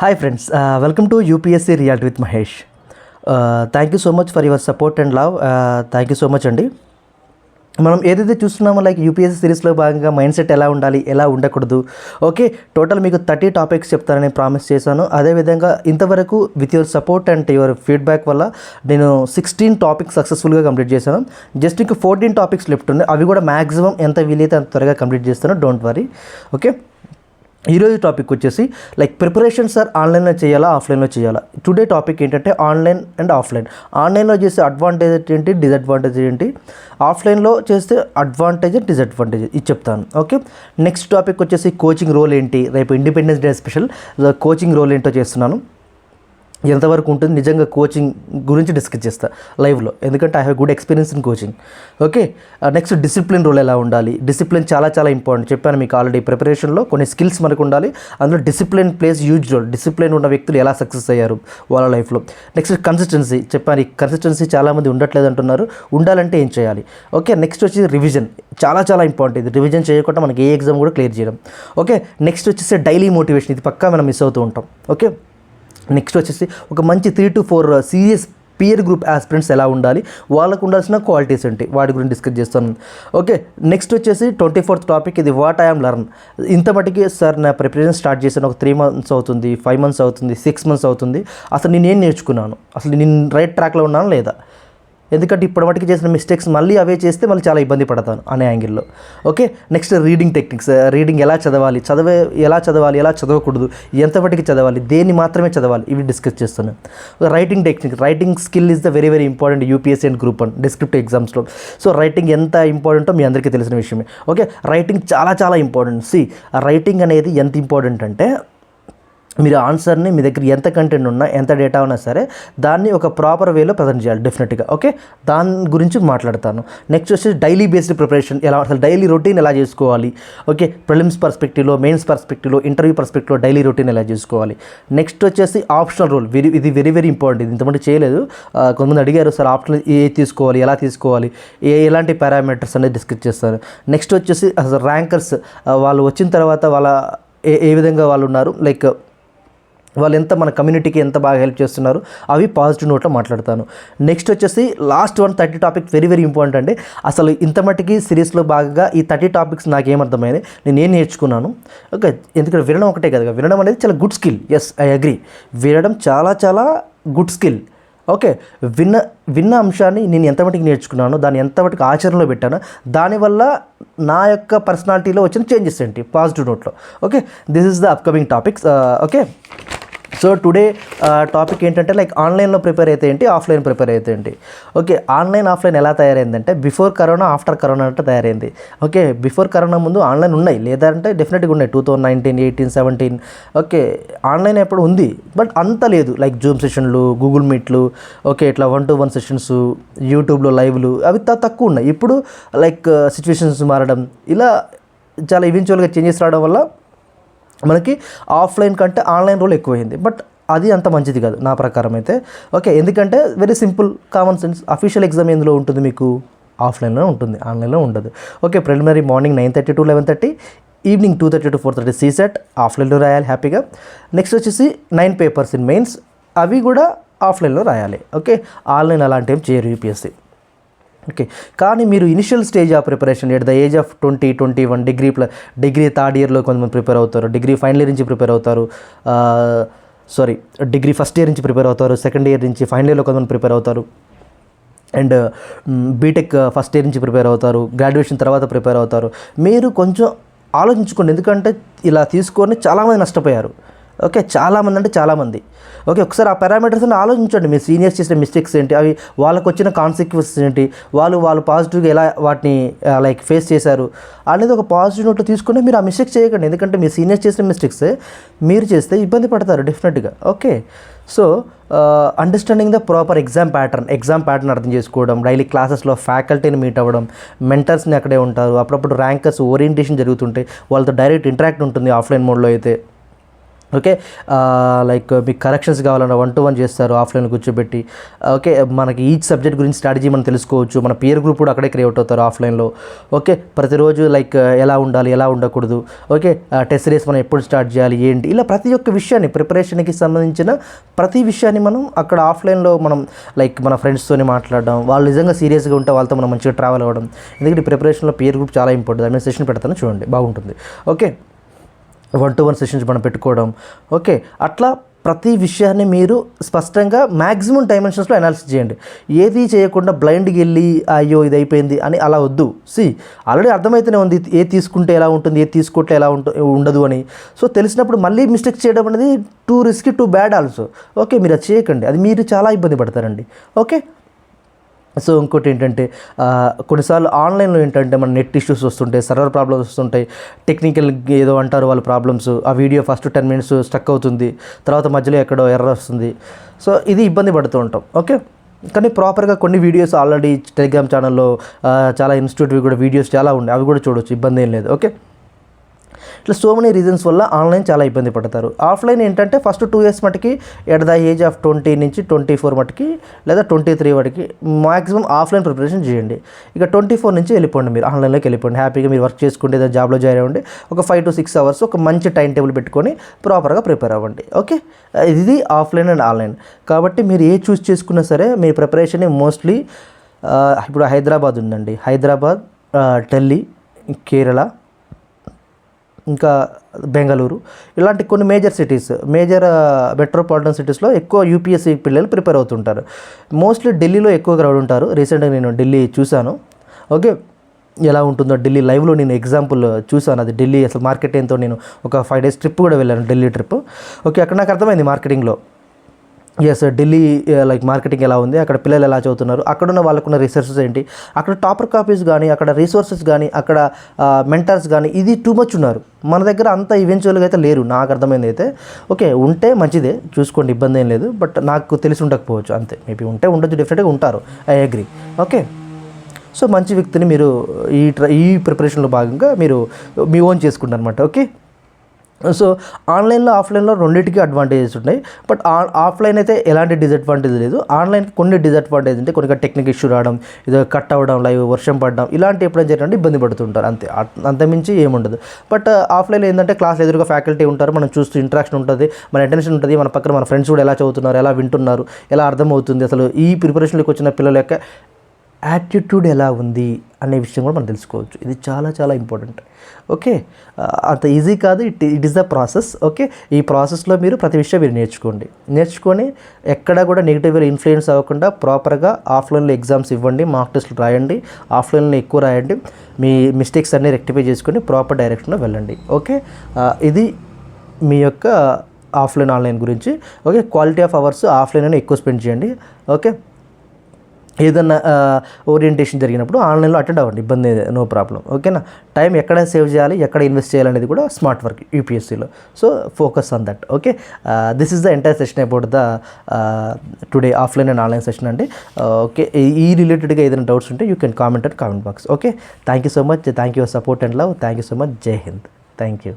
Hi friends, welcome to UPSC Reality with Mahesh. Thank you so much for your support and love. Thank you so much అండి. మనం ఏదైతే చూస్తున్నామో like UPSC సిరీస్లో భాగంగా mind set ఎలా ఉండాలి, ఎలా ఉండకూడదు, ఓకే, టోటల్ మీకు 30 టాపిక్స్ చెప్తానని ప్రామిస్ చేశాను. అదేవిధంగా ఇంతవరకు with your support and your feedback వల్ల నేను 16 టాపిక్స్ సక్సెస్ఫుల్గా కంప్లీట్ చేశాను. జస్ట్ ఇంకా 14 టాపిక్స్ లెఫ్ట్ ఉన్నాయి. అవి కూడా మ్యాక్సిమం ఎంత వీలైతే అంత త్వరగా కంప్లీట్ చేస్తాను. Don't worry. ఓకే, ఈరోజు టాపిక్ వచ్చేసి లైక్ ప్రిపరేషన్ సార్ ఆన్లైన్లో చేయాలా, ఆఫ్లైన్లో చేయాలా. టుడే టాపిక్ ఏంటంటే ఆన్లైన్ అండ్ ఆఫ్లైన్. ఆన్లైన్లో చేస్తే అడ్వాంటేజ్ ఏంటి, డిసడ్వాంటేజ్ ఏంటి, ఆఫ్లైన్లో చేస్తే అడ్వాంటేజ్ డిసడ్వాంటేజ్ ఇది చెప్తాను. ఓకే, నెక్స్ట్ టాపిక్ వచ్చేసి కోచింగ్ రోల్ ఏంటి. రేపు independence day special coaching role ఏంటో చేస్తున్నాను. ఎంతవరకు ఉంటుంది నిజంగా కోచింగ్ గురించి డిస్కస్ చేస్తా లైవ్లో, ఎందుకంటే I have good experience in coaching. Okay, next discipline role ఎలా ఉండాలి. డిసిప్లిన్ చాలా చాలా ఇంపార్టెంట్. చెప్పాను మీకు ఆల్రెడీ, ప్రిపరేషన్లో కొన్ని స్కిల్స్ మనకు ఉండాలి. అందులో discipline plays huge role. Discipline ఉన్న వ్యక్తులు ఎలా సక్సెస్ అయ్యారు వాళ్ళ లైఫ్లో. నెక్స్ట్ కన్సిస్టెన్సీ చెప్పాను. ఈ కన్సిస్టెన్సీ చాలామంది ఉండట్లేదు అంటున్నారు. ఉండాలంటే ఏం చేయాలి. ఓకే, నెక్స్ట్ వచ్చి రివిజన్ చాలా చాలా ఇంపార్టెంట్. ఇది రివిజన్ చేయకుండా మనకి ఏ ఎగ్జామ్ కూడా క్లియర్ చేయడం. ఓకే, నెక్స్ట్ వచ్చేసి డైలీ మోటివేషన్. ఇది పక్కా మనం మిస్ అవుతూ ఉంటాం. ఓకే, నెక్స్ట్ వచ్చేసి ఒక మంచి 3 to 4 serious peer group aspirants ఎలా ఉండాలి, వాళ్ళకు ఉండాల్సిన క్వాలిటీస్ ఏంటి, వాటి గురించి డిస్కస్ చేస్తాను. ఓకే, నెక్స్ట్ వచ్చేసి 24th టాపిక్. ఇది వాట్ ఐఎమ్ లెర్న్. ఇంత మటుకి సార్ నా ప్రిపరేషన్ స్టార్ట్ చేశాను, ఒక 3 months అవుతుంది, 5 months అవుతుంది, 6 months అవుతుంది. అసలు నేనేం నేర్చుకున్నాను, అసలు నేను రైట్ ట్రాక్లో ఉన్నాను లేదా, ఎందుకంటే ఇప్పటి మటుకు చేసిన మిస్టేక్స్ మళ్ళీ అవే చేస్తే మళ్ళీ చాలా ఇబ్బంది పడతాను అనే యాంగిల్లో. Okay, next reading techniques. Reading ఎలా చదవాలి, ఎలా చదవకూడదు, ఎంతవరకు చదవాలి, దేన్ని మాత్రమే చదవాలి, ఇవి డిస్కస్ చేస్తాను. Writing technique. Writing skill is the very very important UPSC and group 1 descriptive ఎగ్జామ్స్లో. సో రైటింగ్ ఎంత ఇంపార్టెంటో మీ అందరికీ తెలిసిన విషయమే. ఓకే, రైటింగ్ చాలా చాలా ఇంపార్టెంట్. రైటింగ్ అనేది ఎంత ఇంపార్టెంట్ అంటే, మీరు ఆన్సర్ని మీ దగ్గర ఎంత కంటెంట్ ఉన్నా, ఎంత డేటా ఉన్నా సరే దాన్ని ఒక ప్రాపర్ వేలో ప్రజెంట్ చేయాలి డెఫినెట్గా. ఓకే, దాని గురించి మాట్లాడతాను. నెక్స్ట్ వచ్చేసి డైలీ బేస్డ్ ప్రిపరేషన్ ఎలా, అసలు డైలీ రొటీన్ ఎలా చేసుకోవాలి. ఓకే, ప్రిలిమ్స్ పర్స్పెక్టివ్లో, మెయిన్స్ పర్స్పెక్టివ్లో, ఇంటర్వ్యూ పర్స్పెక్టివ్లో డైలీ రొటీన్ ఎలా చేసుకోవాలి. నెక్స్ట్ వచ్చేసి ఆప్షనల్ రోల్. ఇది వెరీ వెరీ ఇంపార్టెంట్. ఇది ఇంతమంది చేయలేదు. కొంతమంది అడిగారు సార్ ఆప్షనల్ ఏ తీసుకోవాలి, ఎలా తీసుకోవాలి, ఎలాంటి పారామీటర్స్ అనేది డిస్కస్ చేస్తారు. నెక్స్ట్ వచ్చేసి అసలు ర్యాంకర్స్, వాళ్ళు వచ్చిన తర్వాత వాళ్ళ ఏ విధంగా వాళ్ళు ఉన్నారు, లైక్ వాళ్ళు ఎంత మన కమ్యూనిటీకి ఎంత బాగా హెల్ప్ చేస్తున్నారు, అవి పాజిటివ్ నోట్లో మాట్లాడతాను. నెక్స్ట్ వచ్చేసి last 30 topic very very important అండి. అసలు ఇంత మట్టికి సిరీస్లో భాగంగా ఈ 30 టాపిక్స్ నాకేమర్థమైంది, నేను ఏం నేర్చుకున్నాను. ఓకే, ఎందుకంటే వినడం ఒకటే కదా, వినడం అనేది చాలా good skill. Yes, I agree. వినడం చాలా చాలా గుడ్ స్కిల్. ఓకే, విన్న అంశాన్ని నేను ఎంత మటుకు నేర్చుకున్నాను, దాన్ని ఎంత మటుకు ఆచరణలో పెట్టాను, దానివల్ల నా యొక్క పర్సనాలిటీలో వచ్చిన చేంజెస్ ఏంటి పాజిటివ్ నోట్లో. Okay, this is the upcoming topics. Okay, so today topic ఏంటంటే లైక్ ఆన్లైన్లో ప్రిపేర్ అయితే ఏంటి, ఆఫ్లైన్ ప్రిపేర్ అయితే ఏంటి. ఓకే, ఆన్లైన్ ఆఫ్లైన్ ఎలా తయారైందంటే బిఫోర్ కరోనా, ఆఫ్టర్ కరోనా అంటే తయారైంది. ఓకే, బిఫోర్ కరోనా ముందు ఆన్లైన్ ఉన్నాయి, లేదంటే డెఫినెట్గా ఉన్నాయి. 2019, 18, 17. ఓకే, ఆన్లైన్ ఎప్పుడు ఉంది, బట్ అంత లేదు. లైక్ జూమ్ సెషన్లు, గూగుల్ మీట్లు, ఓకే, ఇట్లా 1-to-1 సెషన్స్, యూట్యూబ్లో లైవ్లు, అవి తక్కువ ఉన్నాయి. ఇప్పుడు లైక్ సిచ్యువేషన్స్ మారడం, ఇలా చాలా ఈవెన్చువల్గా చేంజెస్ రావడం వల్ల మనకి ఆఫ్లైన్ కంటే ఆన్లైన్ రోల్ ఎక్కువైంది. బట్ అది అంత మంచిది కాదు నా ప్రకారం అయితే. ఓకే, ఎందుకంటే very simple, common sense. Official exam ఎందులో ఉంటుంది మీకు, ఆఫ్లైన్లో ఉంటుంది, ఆన్లైన్లో ఉండదు. Okay, preliminary morning 9:30 to 11:30, evening 2:30 to 4:30 CSAT ఆఫ్లైన్లో రాయాలి హ్యాపీగా. నెక్స్ట్ వచ్చేసి 9 పేపర్స్ ఇన్ మెయిన్స్, అవి కూడా ఆఫ్లైన్లో రాయాలి. ఓకే, ఆన్లైన్ అలాంటివి చేయరు యూపీఎస్సీ. ఓకే, కానీ మీరు initial stage of preparation at the age of 20, 21, degree third ఇయర్లో కొంతమంది ప్రిపేర్ అవుతారు, డిగ్రీ ఫైనల్ ఇయర్ నుంచి ప్రిపేర్ అవుతారు, డిగ్రీ ఫస్ట్ ఇయర్ నుంచి ప్రిపేర్ అవుతారు, సెకండ్ ఇయర్ నుంచి ఫైనల్ ఇయర్లో కొంతమంది ప్రిపేర్ అవుతారు, అండ్ బీటెక్ ఫస్ట్ ఇయర్ నుంచి ప్రిపేర్ అవుతారు, గ్రాడ్యుయేషన్ తర్వాత ప్రిపేర్ అవుతారు. మీరు కొంచెం ఆలోచించుకోండి, ఎందుకంటే ఇలా తీసుకొని చాలామంది నష్టపోయారు. ఓకే, చాలామంది అంటే చాలామంది. ఓకే, ఒకసారి ఆ పారామీటర్స్ అని ఆలోచించండి. మీ సీనియర్స్ చేసిన మిస్టేక్స్ ఏంటి, అవి వాళ్ళకు వచ్చిన కాన్సిక్వెన్సెస్ ఏంటి, వాళ్ళు పాజిటివ్గా ఎలా వాటిని లైక్ ఫేస్ చేశారు అనేది ఒక పాజిటివ్ నోట్లో తీసుకుంటే మీరు ఆ మిస్టేక్స్ చేయకండి. ఎందుకంటే మీ సీనియర్స్ చేసిన మిస్టేక్స్ మీరు చేస్తే ఇబ్బంది పడతారు డెఫినెట్గా. Okay, so understanding the proper exam pattern అర్థం చేసుకోవడం, డైలీ క్లాసెస్లో ఫ్యాకల్టీని మీట్ అవ్వడం, మెంటర్స్ని అక్కడే ఉంటారు, అప్పుడప్పుడు ర్యాంకర్స్ ఓరియంటేషన్ జరుగుతుంటాయి, వాళ్ళతో డైరెక్ట్ ఇంటరాక్ట్ ఉంటుంది ఆఫ్లైన్ మోడ్లో అయితే. ఓకే. లైక్ మీకు కరెక్షన్స్ కావాలన్నా 1-to-1 చేస్తారు ఆఫ్లైన్లో కూర్చోబెట్టి. ఓకే. మనకి ఈచ్ సబ్జెక్ట్ గురించి స్ట్రాటజీ మనం తెలుసుకోవచ్చు. మన పియర్ గ్రూప్ కూడా అక్కడే క్రియేట్ అవుతారు ఆఫ్లైన్లో. ఓకే. ప్రతిరోజు లైక్ ఎలా ఉండాలి, ఎలా ఉండకూడదు, ఓకే, టెస్ట్ రేస్ మనం ఎప్పుడు స్టార్ట్ చేయాలి, ఏంటి, ఇలా ప్రతి ఒక్క విషయాన్ని ప్రిపరేషన్కి సంబంధించిన ప్రతి విషయాన్ని మనం అక్కడ ఆఫ్లైన్లో మనం లైక్ మన ఫ్రెండ్స్తోని మాట్లాడడం, వాళ్ళు నిజంగా సీరియస్గా ఉంటే వాళ్ళతో మనం మంచిగా ట్రావెల్ అవ్వడం. ఎందుకంటే ప్రిపరేషన్లో పియర్ గ్రూప్ చాలా ఇంపార్టెంట్. దాని మీద సెషన్ పెడతాను చూడండి, బాగుంటుంది. ఓకే. 1-to-1 సెషన్స్ మనం పెట్టుకోవడం. ఓకే. అట్లా ప్రతి విషయాన్ని మీరు స్పష్టంగా మ్యాక్సిమం డైమెన్షన్స్లో అనాలిసిస్ చేయండి. ఏది చేయకుండా బ్లైండ్కి వెళ్ళి అయ్యో ఇది అయిపోయింది అని అలా వద్దు. ఆల్రెడీ అర్థమైతేనే ఉంది ఏది తీసుకుంటే ఎలా ఉంటుంది, ఏది తీసుకుంటే ఎలా ఉండదు అని. సో తెలిసినప్పుడు మళ్ళీ మిస్టేక్స్ చేయడం అనేది two risky, too bad also. Okay. మీరు అది చేయకండి, అది మీరు చాలా ఇబ్బంది పడతారండి. ఓకే. సో ఇంకోటి ఏంటంటే కొన్నిసార్లు ఆన్లైన్లో ఏంటంటే మన నెట్ ఇష్యూస్ వస్తుంటాయి, సర్వర్ ప్రాబ్లమ్స్ వస్తుంటాయి, టెక్నికల్ ఏదో అంటారు వాళ్ళ ప్రాబ్లమ్స్. ఆ వీడియో ఫస్ట్ 10 minutes స్టక్ అవుతుంది, తర్వాత మధ్యలో ఎక్కడో ఎర్రర్ వస్తుంది. సో ఇది ఇబ్బంది పడుతూ ఉంటాం. ఓకే. కానీ ప్రాపర్గా కొన్ని వీడియోస్ ఆల్రెడీ టెలిగ్రామ్ ఛానల్లో చాలా ఇన్స్టిట్యూట్వి కూడా వీడియోస్ చాలా ఉన్నాయి, అవి కూడా చూడొచ్చు, ఇబ్బంది ఏం లేదు. ఓకే. ఇట్లా సో మెనీ రీజన్స్ వల్ల ఆన్లైన్ చాలా ఇబ్బంది పడతారు. ఆఫ్లైన్ ఏంటంటే ఫస్ట్ 2 years మటుకి ఎట్ ద ఏజ్ ఆఫ్ 20 నుంచి 24 మటుకి లేదా 23 వరకు మ్యాక్సిమం ఆఫ్లైన్ ప్రిపరేషన్ చేయండి. ఇక 24 నుంచి వెళ్ళిపోండి, మీరు ఆన్లైన్లోకి వెళ్ళిపోండి. హ్యాపీగా మీరు వర్క్ చేసుకుంటే ఏదైనా జాబ్లో జాయిన్ అవ్వండి. ఒక 5 to 6 hours ఒక మంచి టైం టేబుల్ పెట్టుకొని ప్రాపర్గా ప్రిపేర్ అవ్వండి. ఓకే. ఇది ఆఫ్లైన్ అండ్ ఆన్లైన్. కాబట్టి మీరు ఏ చూస్ చేసుకున్నా సరే మీ ప్రిపరేషన్ మోస్ట్లీ ఇప్పుడు హైదరాబాద్ ఉందండి, హైదరాబాద్, ఢిల్లీ, కేరళ, ఇంకా బెంగళూరు, ఇలాంటి కొన్ని మేజర్ సిటీస్, మేజర్ మెట్రోపాలిటన్ సిటీస్లో ఎక్కువ యూపీఎస్సీ పిల్లలు ప్రిపేర్ అవుతుంటారు. మోస్ట్లీ ఢిల్లీలో ఎక్కువ క్రౌడ్ ఉంటారు. రీసెంట్గా నేను ఢిల్లీ చూశాను. ఓకే. ఎలా ఉంటుందో ఢిల్లీ లైవ్లో నేను ఎగ్జాంపుల్ చూశాను. అది ఢిల్లీ అసలు మార్కెటింగ్తో నేను ఒక 5 days ట్రిప్ కూడా వెళ్ళాను, ఢిల్లీ ట్రిప్. ఓకే. అక్కడ నాకు అర్థమైంది మార్కెటింగ్లో. ఎస్, ఢిల్లీ లైక్ మార్కెటింగ్ ఎలా ఉంది, అక్కడ పిల్లలు ఎలా చదువుతున్నారు, అక్కడున్న వాళ్ళకున్న రిసోర్సెస్ ఏంటి, అక్కడ టాపర్ కాపీస్ కానీ, అక్కడ రిసోర్సెస్ కానీ, అక్కడ మెంటర్స్ కానీ, ఇది టూ మచ్ ఉన్నారు. మన దగ్గర అంత ఈవెన్చువల్గా అయితే లేరు, నాకు అర్థమైంది అయితే. ఓకే. ఉంటే మంచిదే, చూసుకోండి, ఇబ్బంది ఏం లేదు. బట్ నాకు తెలిసి ఉండకపోవచ్చు, అంతే. మేబీ ఉంటే ఉండొచ్చు, డెఫినెట్గా ఉంటారు, ఐ అగ్రీ. ఓకే. సో మంచి వ్యక్తిని మీరు ఈ ప్రిపరేషన్లో భాగంగా మీరు మీ ఓన్ చేసుకుంటారు అనమాట. ఓకే. సో ఆన్లైన్లో ఆఫ్లైన్లో రెండింటికి అడ్వాంటేజెస్ ఉన్నాయి. బట్ ఆఫ్లైన్ అయితే ఎలాంటి డిసడ్వాంటేజ్ లేదు. ఆన్లైన్కి కొన్ని డిసడ్వాంటేజ్ అంటే కొన్ని టెక్నిక్ ఇష్యూ రావడం, ఏదో కట్ అవ్వడం, లైవ్ వర్షం పడడం, ఇలాంటి ఎప్పుడైనా జరిగినట్టు ఇబ్బంది పడుతుంటారు, అంతే. అంతమించి ఏముండదు. బట్ ఆఫ్లైన్లో ఏంటంటే క్లాస్ ఎదురుగా ఫ్యాకల్టీ ఉంటారు, మనం చూస్తూ ఇంట్రాక్షన్ ఉంటుంది, మన అటెన్షన్ ఉంటుంది, మన పక్కన మన ఫ్రెండ్స్ కూడా ఎలా చదువుతున్నారు, ఎలా వింటున్నారు, ఎలా అర్థమవుతుంది, అసలు ఈ ప్రిపరేషన్లోకి వచ్చిన పిల్లల యొక్క యాటిట్యూడ్ ఎలా ఉంది అనే విషయం కూడా మనం తెలుసుకోవచ్చు. ఇది చాలా చాలా ఇంపార్టెంట్. ఓకే. అంత ఈజీ కాదు, it is the process. Okay. ఈ ప్రాసెస్లో మీరు ప్రతి విషయం మీరు నేర్చుకొని ఎక్కడా కూడా నెగిటివ్ ఇన్ఫ్లుయెన్స్ అవ్వకుండా ప్రాపర్గా ఆఫ్లైన్లో ఎగ్జామ్స్ ఇవ్వండి, మార్క్ టెస్ట్లు రాయండి, ఆఫ్లైన్లో ఎక్కువ రాయండి, మీ మిస్టేక్స్ అన్నీ రెక్టిఫై చేసుకొని ప్రాపర్ డైరెక్షన్లో వెళ్ళండి. ఓకే. ఇది మీ యొక్క ఆఫ్లైన్ ఆన్లైన్ గురించి. Okay. Quality of hours offline అని ఎక్కువ స్పెండ్ చేయండి. ఓకే. ఏదన్నా ఓరియంటేషన్ జరిగినప్పుడు ఆన్లైన్లో అటెండ్ అవ్వండి, ఇబ్బంది, నో ప్రాబ్లం. ఓకేనా. టైం ఎక్కడ సేవ్ చేయాలి, ఎక్కడ ఇన్వెస్ట్ చేయాలనేది కూడా స్మార్ట్ వర్క్ యూపీఎస్సీలో. So focus on that. Okay. This is the entire session about the today offline and online session అండి. ఓకే. ఈ రిలేటెడ్గా ఏదైనా డౌట్స్ ఉంటే you can comment box. Okay. Thank you so much. Thank you for support and love. Thank you so much. Jai Hind. Thank you.